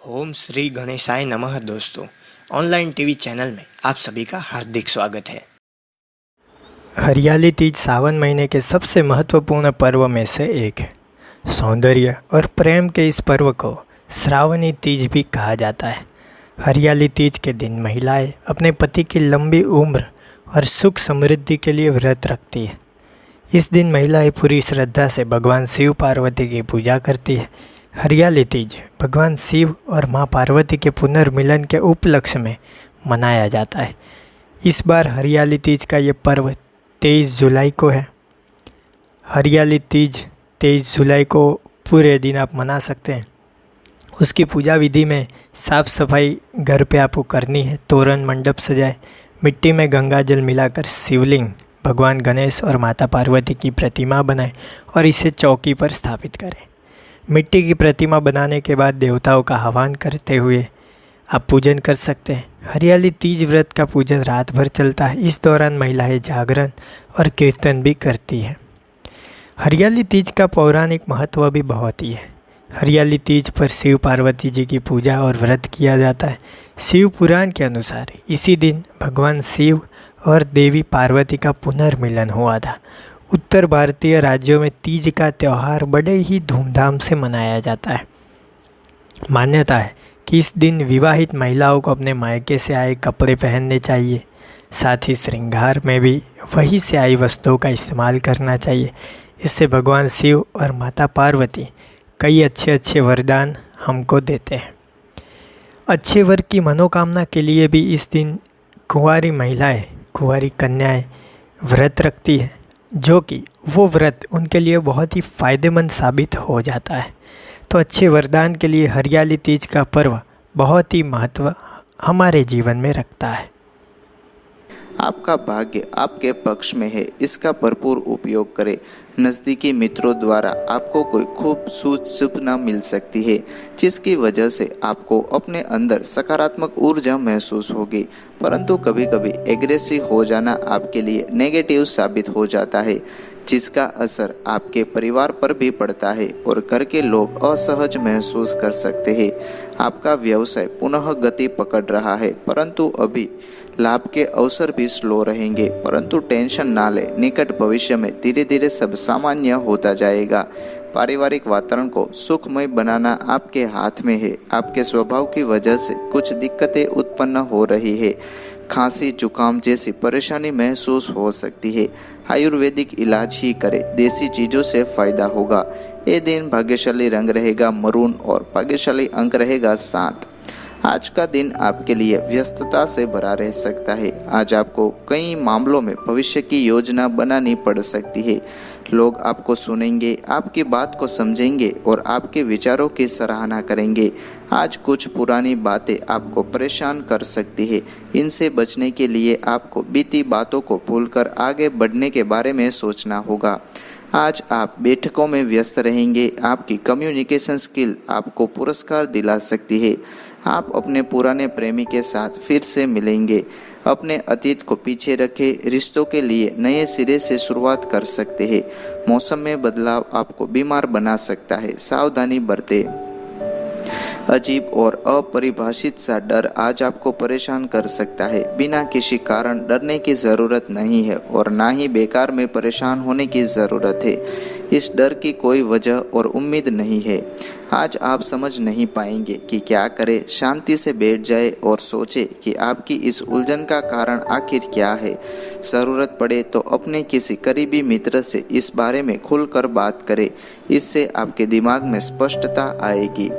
ओम श्री गणेशाय नमः। दोस्तों, ऑनलाइन टीवी चैनल में आप सभी का हार्दिक स्वागत है। हरियाली तीज सावन महीने के सबसे महत्वपूर्ण पर्व में से एक है। सौंदर्य और प्रेम के इस पर्व को श्रावणी तीज भी कहा जाता है। हरियाली तीज के दिन महिलाएं अपने पति की लंबी उम्र और सुख समृद्धि के लिए व्रत रखती है। इस दिन महिलाएं पूरी श्रद्धा से भगवान शिव पार्वती की पूजा करती है। हरियाली तीज भगवान शिव और मां पार्वती के पुनर्मिलन के उपलक्ष्य में मनाया जाता है। इस बार हरियाली तीज का ये पर्व 23 जुलाई को है। हरियाली तीज 23 जुलाई को पूरे दिन आप मना सकते हैं। उसकी पूजा विधि में साफ़ सफाई घर पे आपको करनी है। तोरण मंडप सजाए, मिट्टी में गंगा जल मिलाकर शिवलिंग, भगवान गणेश और माता पार्वती की प्रतिमा बनाएं और इसे चौकी पर स्थापित करें। मिट्टी की प्रतिमा बनाने के बाद देवताओं का आह्वान करते हुए आप पूजन कर सकते हैं। हरियाली तीज व्रत का पूजन रात भर चलता है। इस दौरान महिलाएं जागरण और कीर्तन भी करती हैं। हरियाली तीज का पौराणिक महत्व भी बहुत ही है। हरियाली तीज पर शिव पार्वती जी की पूजा और व्रत किया जाता है। शिव पुराण के अनुसार इसी दिन भगवान शिव और देवी पार्वती का पुनर्मिलन हुआ था। उत्तर भारतीय राज्यों में तीज का त्यौहार बड़े ही धूमधाम से मनाया जाता है। मान्यता है कि इस दिन विवाहित महिलाओं को अपने मायके से आए कपड़े पहनने चाहिए। साथ ही श्रृंगार में भी वहीं से आई वस्तुओं का इस्तेमाल करना चाहिए। इससे भगवान शिव और माता पार्वती कई अच्छे वरदान हमको देते हैं। अच्छे वर की मनोकामना के लिए भी इस दिन कुंवारी महिलाएं, कुंवारी कन्याएं व्रत रखती हैं, जो कि वो व्रत उनके लिए बहुत ही फ़ायदेमंद साबित हो जाता है। तो अच्छे वरदान के लिए हरियाली तीज का पर्व बहुत ही महत्व हमारे जीवन में रखता है। आपका भाग्य आपके पक्ष में है, इसका भरपूर उपयोग करें। नज़दीकी मित्रों द्वारा आपको कोई खूब सूचना मिल सकती है, जिसकी वजह से आपको अपने अंदर सकारात्मक ऊर्जा महसूस होगी। परंतु कभी कभी एग्रेसिव हो जाना आपके लिए नेगेटिव साबित हो जाता है, जिसका असर आपके परिवार पर भी पड़ता है और घर के लोग असहज महसूस कर सकते हैं। आपका व्यवसाय पुनः गति पकड़ रहा है, परंतु अभी लाभ के अवसर भी स्लो रहेंगे। परंतु टेंशन ना ले, निकट भविष्य में धीरे धीरे सब सामान्य होता जाएगा। पारिवारिक वातावरण को सुखमय बनाना आपके हाथ में है। आपके स्वभाव की वजह से कुछ दिक्कतें उत्पन्न हो रही है। खांसी जुकाम जैसी परेशानी महसूस हो सकती है। आयुर्वेदिक इलाज ही करें, देसी चीज़ों से फायदा होगा। ये दिन भाग्यशाली रंग रहेगा मरून और भाग्यशाली अंक रहेगा 7। आज का दिन आपके लिए व्यस्तता से भरा रह सकता है। आज आपको कई मामलों में भविष्य की योजना बनानी पड़ सकती है। लोग आपको सुनेंगे, आपकी बात को समझेंगे और आपके विचारों की सराहना करेंगे। आज कुछ पुरानी बातें आपको परेशान कर सकती है। इनसे बचने के लिए आपको बीती बातों को भूलकर आगे बढ़ने के बारे में सोचना होगा। आज आप बैठकों में व्यस्त रहेंगे। आपकी कम्युनिकेशन स्किल आपको पुरस्कार दिला सकती है। आप अपने पुराने प्रेमी के साथ फिर से मिलेंगे। अपने अतीत को पीछे रखे रिश्तों के लिए नए सिरे से शुरुआत कर सकते हैं। मौसम में बदलाव आपको बीमार बना सकता है, सावधानी बरतें। अजीब और अपरिभाषित सा डर आज आपको परेशान कर सकता है। बिना किसी कारण डरने की ज़रूरत नहीं है और ना ही बेकार में परेशान होने की ज़रूरत है। इस डर की कोई वजह और उम्मीद नहीं है। आज आप समझ नहीं पाएंगे कि क्या करें। शांति से बैठ जाए और सोचे कि आपकी इस उलझन का कारण आखिर क्या है। ज़रूरत पड़े तो अपने किसी करीबी मित्र से इस बारे में खुलकर बात करें। इससे आपके दिमाग में स्पष्टता आएगी।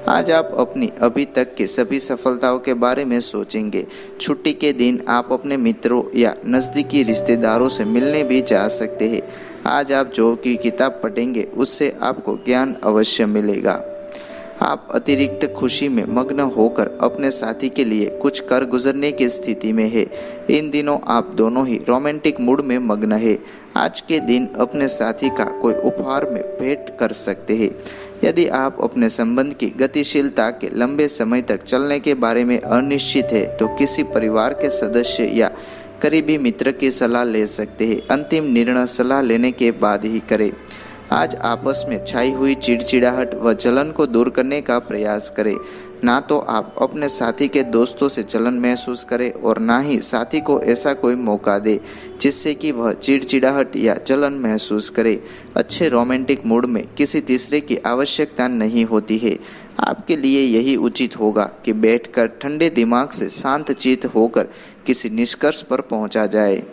आज आप अपनी अभी तक की सभी सफलताओं के बारे में सोचेंगे। छुट्टी के दिन आप अपने मित्रों या नज़दीकी रिश्तेदारों से मिलने भी जा सकते हैं। आज आप जो की किताब पढ़ेंगे उससे आपको ज्ञान अवश्य मिलेगा। आप अतिरिक्त खुशी में मग्न होकर अपने साथी के लिए कुछ कर गुजरने की स्थिति में है। इन दिनों आप दोनों ही रोमांटिक मूड में मग्न है। आज के दिन अपने साथी का कोई उपहार में भेंट कर सकते हैं। यदि आप अपने संबंध की गतिशीलता के लंबे समय तक चलने के बारे में अनिश्चित है तो किसी परिवार के सदस्य या करीबी मित्र की सलाह ले सकते हैं। अंतिम निर्णय सलाह लेने के बाद ही करें। आज आपस में छाई हुई चिड़चिड़ाहट व जलन को दूर करने का प्रयास करें। ना तो आप अपने साथी के दोस्तों से जलन महसूस करें और ना ही साथी को ऐसा कोई मौका दे जिससे कि वह चिड़चिड़ाहट या जलन महसूस करे। अच्छे रोमांटिक मूड में किसी तीसरे की आवश्यकता नहीं होती है। आपके लिए यही उचित होगा कि बैठकर ठंडे दिमाग से शांत चित्त होकर किसी निष्कर्ष पर पहुंचा जाए।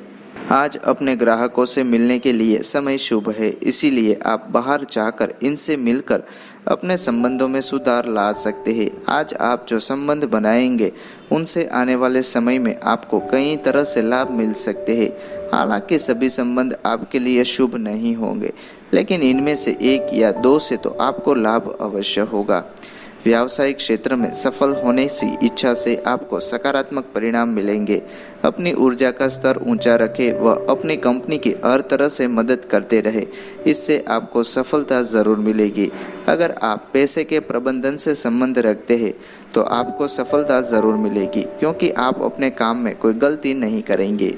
आज अपने ग्राहकों से मिलने के लिए समय शुभ है, इसीलिए आप बाहर जाकर इनसे मिलकर अपने संबंधों में सुधार ला सकते हैं। आज आप जो संबंध बनाएंगे उनसे आने वाले समय में आपको कई तरह से लाभ मिल सकते हैं। हालांकि सभी संबंध आपके लिए शुभ नहीं होंगे, लेकिन इनमें से एक या दो से तो आपको लाभ अवश्य होगा। व्यावसायिक क्षेत्र में सफल होने की इच्छा से आपको सकारात्मक परिणाम मिलेंगे। अपनी ऊर्जा का स्तर ऊंचा रखें व अपनी कंपनी की हर तरह से मदद करते रहें, इससे आपको सफलता ज़रूर मिलेगी। अगर आप पैसे के प्रबंधन से संबंध रखते हैं तो आपको सफलता ज़रूर मिलेगी, क्योंकि आप अपने काम में कोई गलती नहीं करेंगे।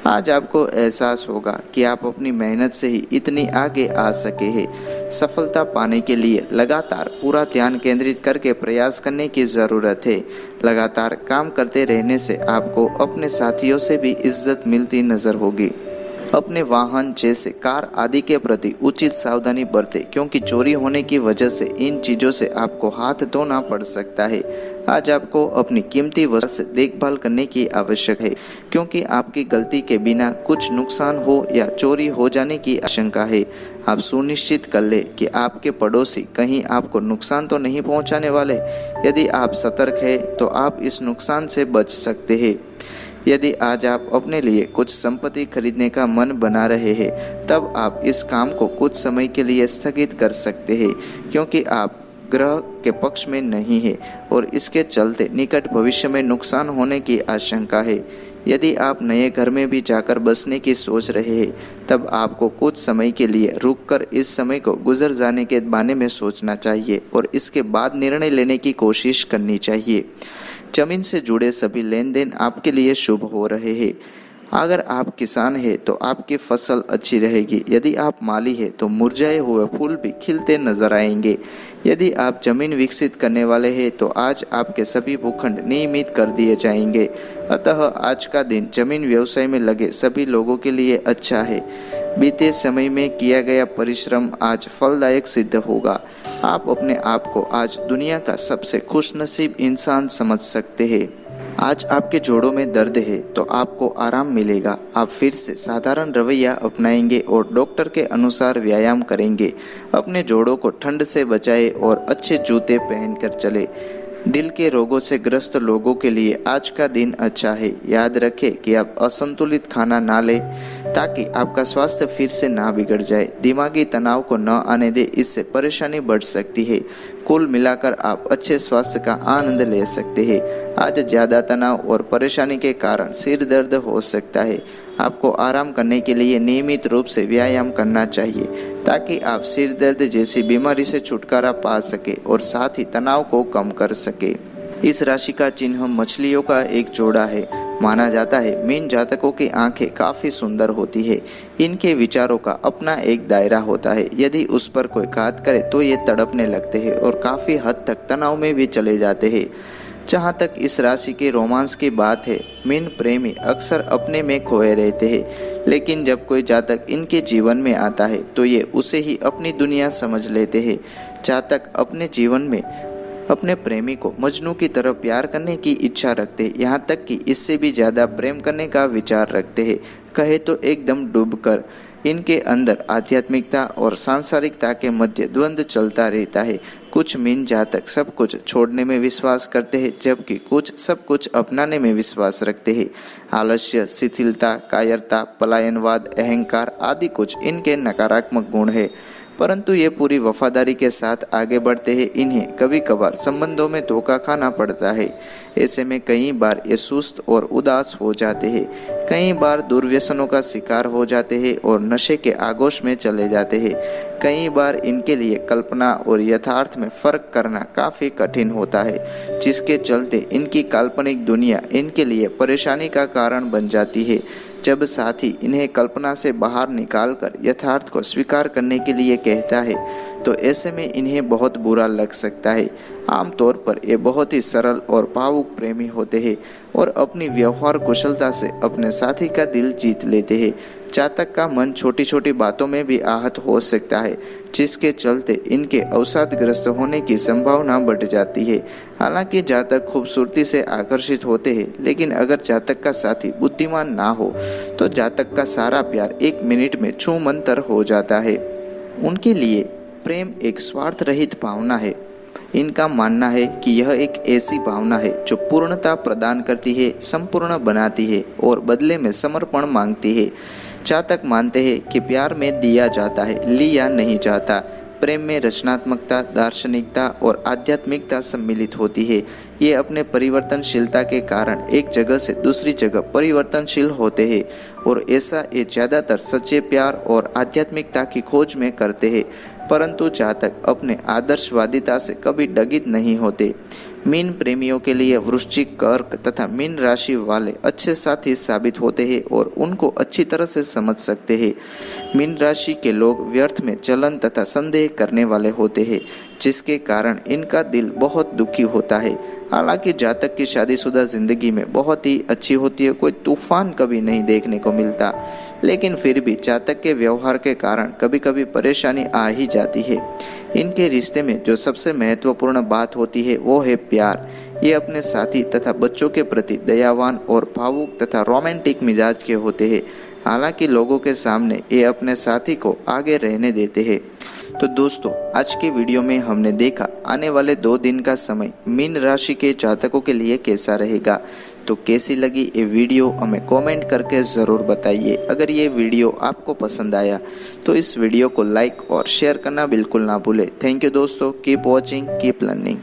आज आपको एहसास होगा कि आप अपनी मेहनत से ही इतनी आगे आ सके हैं। सफलता पाने के लिए लगातार पूरा ध्यान केंद्रित करके प्रयास करने की ज़रूरत है। लगातार काम करते रहने से आपको अपने साथियों से भी इज्जत मिलती नज़र होगी। अपने वाहन जैसे कार आदि के प्रति उचित सावधानी बरतें, क्योंकि चोरी होने की वजह से इन चीज़ों से आपको हाथ धोना पड़ सकता है। आज आपको अपनी कीमती वस्तु से देखभाल करने की आवश्यक है, क्योंकि आपकी गलती के बिना कुछ नुकसान हो या चोरी हो जाने की आशंका है। आप सुनिश्चित कर ले कि आपके पड़ोसी कहीं आपको नुकसान तो नहीं पहुंचाने वाले। यदि आप सतर्क हैं तो आप इस नुकसान से बच सकते हैं। यदि आज आप अपने लिए कुछ संपत्ति खरीदने का मन बना रहे हैं, तब आप इस काम को कुछ समय के लिए स्थगित कर सकते हैं, क्योंकि आप ग्रह के पक्ष में नहीं है और इसके चलते निकट भविष्य में नुकसान होने की आशंका है। यदि आप नए घर में भी जाकर बसने की सोच रहे हैं, तब आपको कुछ समय के लिए रुककर इस समय को गुजर जाने के बारे में सोचना चाहिए और इसके बाद निर्णय लेने की कोशिश करनी चाहिए। जमीन से जुड़े सभी लेन देन आपके लिए शुभ हो रहे हैं। अगर आप किसान हैं तो आपकी फसल अच्छी रहेगी। यदि आप माली हैं तो मुरझाए हुए फूल भी खिलते नजर आएंगे। यदि आप जमीन विकसित करने वाले हैं तो आज आपके सभी भूखंड नियमित कर दिए जाएंगे। अतः आज का दिन जमीन व्यवसाय में लगे सभी लोगों के लिए अच्छा है। बीते समय में किया गया परिश्रम आज फलदायक सिद्ध होगा। आप अपने आप को आज दुनिया का सबसे खुशनसीब इंसान समझ सकते हैं। आज आपके जोड़ों में दर्द है तो आपको आराम मिलेगा। आप फिर से साधारण रवैया अपनाएंगे और डॉक्टर के अनुसार व्यायाम करेंगे। अपने जोड़ों को ठंड से बचाएं और अच्छे जूते पहनकर चले। दिल के रोगों से ग्रस्त लोगों के लिए आज का दिन अच्छा है। याद रखें कि आप असंतुलित खाना ना लें ताकि आपका स्वास्थ्य फिर से ना बिगड़ जाए। दिमागी तनाव को न आने दें, इससे परेशानी बढ़ सकती है। कुल मिलाकर आप अच्छे स्वास्थ्य का आनंद ले सकते हैं। आज ज़्यादा तनाव और परेशानी के कारण सिर दर्द हो सकता है। आपको आराम करने के लिए नियमित रूप से व्यायाम करना चाहिए ताकि आप सिर दर्द जैसी बीमारी से छुटकारा पा सके और साथ ही तनाव को कम कर सके। इस राशि का चिन्ह मछलियों का एक जोड़ा है। माना जाता है मीन जातकों की आंखें काफ़ी सुंदर होती है। इनके विचारों का अपना एक दायरा होता है। यदि उस पर कोई घात करे तो ये तड़पने लगते हैं और काफ़ी हद तक तनाव में भी चले जाते हैं। जहाँ तक इस राशि के रोमांस की बात है, मीन प्रेमी अक्सर अपने में खोए रहते हैं, लेकिन जब कोई जातक इनके जीवन में आता है तो ये उसे ही अपनी दुनिया समझ लेते हैं। जातक अपने जीवन में अपने प्रेमी को मजनू की तरह प्यार करने की इच्छा रखते हैं, यहाँ तक कि इससे भी ज़्यादा प्रेम करने का विचार रखते हैं। कहे तो एकदम डूबकर। इनके अंदर आध्यात्मिकता और सांसारिकता के मध्य द्वंद्व चलता रहता है। कुछ मीन जातक सब कुछ छोड़ने में विश्वास करते हैं, जबकि कुछ सब कुछ अपनाने में विश्वास रखते हैं। आलस्य, शिथिलता, कायरता, पलायनवाद, अहंकार आदि कुछ इनके नकारात्मक गुण है, परंतु ये पूरी वफादारी के साथ आगे बढ़ते हैं। इन्हें कभी कभार संबंधों में धोखा खाना पड़ता है। ऐसे में कई बार ये सुस्त और उदास हो जाते हैं। कई बार दुर्व्यसनों का शिकार हो जाते हैं और नशे के आगोश में चले जाते हैं। कई बार इनके लिए कल्पना और यथार्थ में फर्क करना काफ़ी कठिन होता है, जिसके चलते इनकी काल्पनिक दुनिया इनके लिए परेशानी का कारण बन जाती है। जब साथी इन्हें कल्पना से बाहर निकालकर यथार्थ को स्वीकार करने के लिए कहता है तो ऐसे में इन्हें बहुत बुरा लग सकता है। आमतौर पर ये बहुत ही सरल और भावुक प्रेमी होते हैं और अपनी व्यवहार कुशलता से अपने साथी का दिल जीत लेते हैं। जातक का मन छोटी छोटी बातों में भी आहत हो सकता है, जिसके चलते इनके अवसादग्रस्त होने की संभावना बढ़ जाती है। हालांकि जातक खूबसूरती से आकर्षित होते हैं, लेकिन अगर जातक का साथी बुद्धिमान ना हो तो जातक का सारा प्यार 1 मिनट में छूमंतर हो जाता है। उनके लिए प्रेम एक स्वार्थ रहित भावना है। इनका मानना है कि यह एक ऐसी भावना है जो पूर्णता प्रदान करती है, संपूर्ण बनाती है और बदले में समर्पण मांगती है। जातक मानते हैं कि प्यार में दिया जाता है, लिया नहीं जाता। प्रेम में रचनात्मकता, दार्शनिकता और आध्यात्मिकता सम्मिलित होती है। ये अपने परिवर्तनशीलता के कारण एक जगह से दूसरी जगह परिवर्तनशील होते हैं और ऐसा ये ज़्यादातर सच्चे प्यार और आध्यात्मिकता की खोज में करते हैं। परंतु जातक अपने आदर्शवादिता से कभी डगित नहीं होते। मीन प्रेमियों के लिए वृश्चिक, कर्क तथा मीन राशि वाले अच्छे साथी साबित होते हैं और उनको अच्छी तरह से समझ सकते हैं। मीन राशि के लोग व्यर्थ में जलन तथा संदेह करने वाले होते हैं, जिसके कारण इनका दिल बहुत दुखी होता है। हालांकि जातक की शादीशुदा जिंदगी में बहुत ही अच्छी होती है, कोई तूफान कभी नहीं देखने को मिलता, लेकिन फिर भी जातक के व्यवहार के कारण कभी कभी परेशानी आ ही जाती है। इनके रिश्ते में जो सबसे महत्वपूर्ण बात होती है वो है प्यार। ये अपने साथी तथा बच्चों के प्रति दयावान और भावुक तथा रोमांटिक मिजाज के होते हैं। हालांकि लोगों के सामने ये अपने साथी को आगे रहने देते हैं। तो दोस्तों, आज के वीडियो में हमने देखा आने वाले 2 दिन का समय मीन राशि के जातकों के लिए कैसा रहेगा। तो कैसी लगी ये वीडियो हमें कमेंट करके ज़रूर बताइए। अगर ये वीडियो आपको पसंद आया तो इस वीडियो को लाइक और शेयर करना बिल्कुल ना भूलें। थैंक यू दोस्तों, कीप वॉचिंग, कीप लर्निंग।